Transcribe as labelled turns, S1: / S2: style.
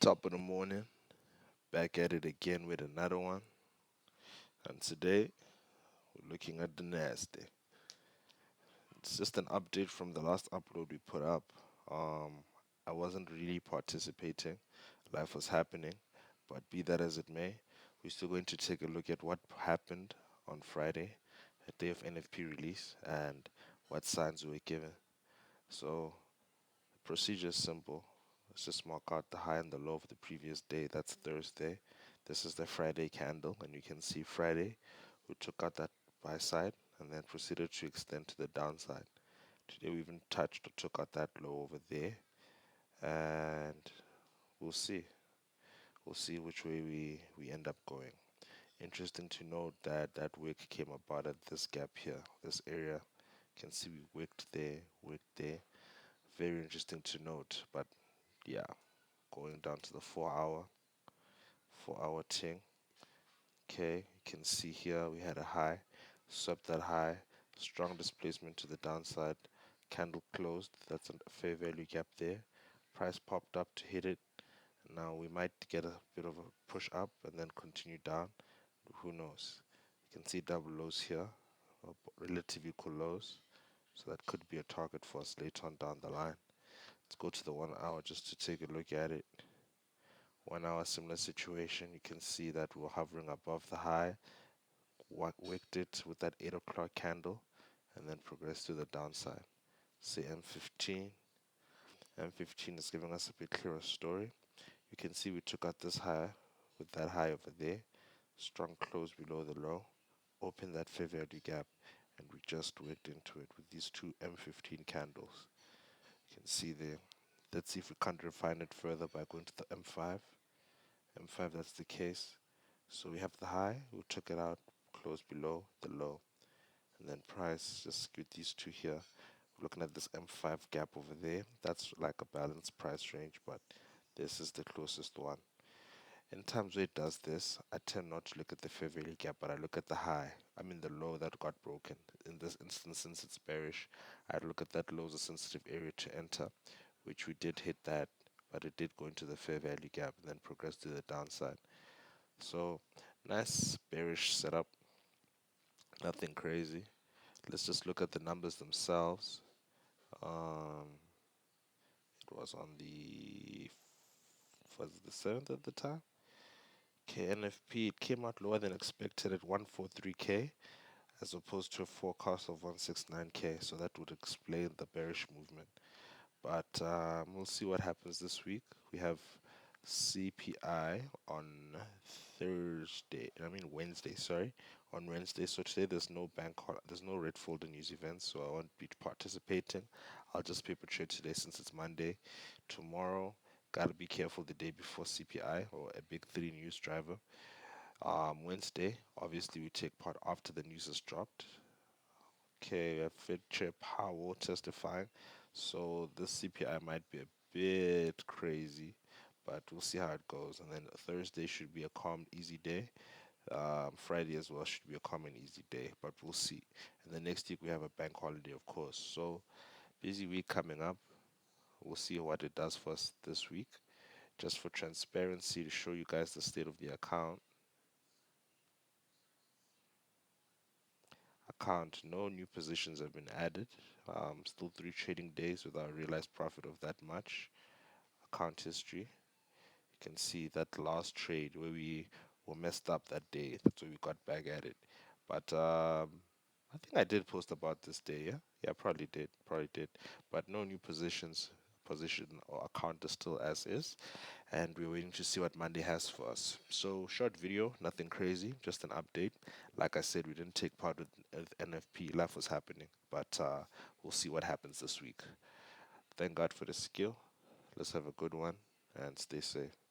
S1: Top of the morning, back at it again with another one. And today, we're looking at the Nasty. It's just an update from the last upload we put up. Um, I wasn't really participating, life was happening, but be that as it may, we're still going to take a look at what happened on Friday, the day of NFP release, and what signs we were given. So, the procedure is simple. Let's just mark out the high and the low of the previous day. That's Thursday. This is the Friday candle, and you can see Friday, we took out that buy side and then proceeded to extend to the downside. Today we even touched or took out that low over there, and we'll see. We'll see which way we end up going. Interesting to note that that wick came about at this gap here, this area. You can see we wicked there, wicked there. Very interesting to note, but yeah, going down to the 4 hour ting. Okay, you can see here we had a high, swept that high, strong displacement to the downside, candle closed, that's a fair value gap there. Price popped up to hit it. Now we might get a bit of a push up and then continue down. Who knows? You can see double lows here, relative equal lows. So that could be a target for us later on down the line. Let's go to the 1 hour just to take a look at it. 1 hour similar situation. You can see that we're hovering above the high, wicked it with that 8 o'clock candle, and then progressed to the downside. Say M15. M15 is giving us a bit clearer story. You can see we took out this high with that high over there. Strong close below the low. Open that fair value gap, and we just wicked into it with these two M15 candles. You can see there. Let's see if we can't refine it further by going to the M5. M5, that's the case. So we have the high, we took it out, close below the low, and then price just skewed these two here. We're looking at this M5 gap over there. That's like a balanced price range, but this is the closest one. In times where it does this, I tend not to look at the fair value gap, but I look at the high. I mean the low that got broken. In this instance, since it's bearish, I'd look at that low as a sensitive area to enter, which we did hit that, but it did go into the fair value gap and then progress to the downside. So nice bearish setup, nothing crazy. Let's just look at the numbers themselves. Um, it was on the was it the 7th at the time. Okay, NFP it came out lower than expected at 143k as opposed to a forecast of 169k. So that would explain the bearish movement. But we'll see what happens this week. We have CPI on Wednesday. Sorry, on Wednesday. So today there's no there's no red folder news events, so I won't be participating. I'll just paper trade today since it's Monday. Tomorrow, gotta be careful the day before CPI or a big three news driver. Wednesday, obviously we take part after the news has dropped. Okay, a Fed Chair Powell testifying. So this CPI might be a bit crazy, but we'll see how it goes. And then Thursday should be a calm, easy day. Friday as well should be a calm and easy day, but we'll see. And the next week we have a bank holiday, of course. So busy week coming up. We'll see what it does for us this week. Just for transparency, to show you guys the state of the account. No new positions have been added. Still 3 trading days without a realized profit of that much. Account history. You can see that last trade where we were messed up that day. That's where we got back at it. But I think I did post about this day. Yeah, probably did. Probably did. But no new positions. Position or account is still as is, and we're waiting to see what Monday has for us. So, short video, nothing crazy, just an update. Like I said, we didn't take part with NFP, life was happening, but we'll see what happens this week. Thank God for the skill. Let's have a good one and stay safe.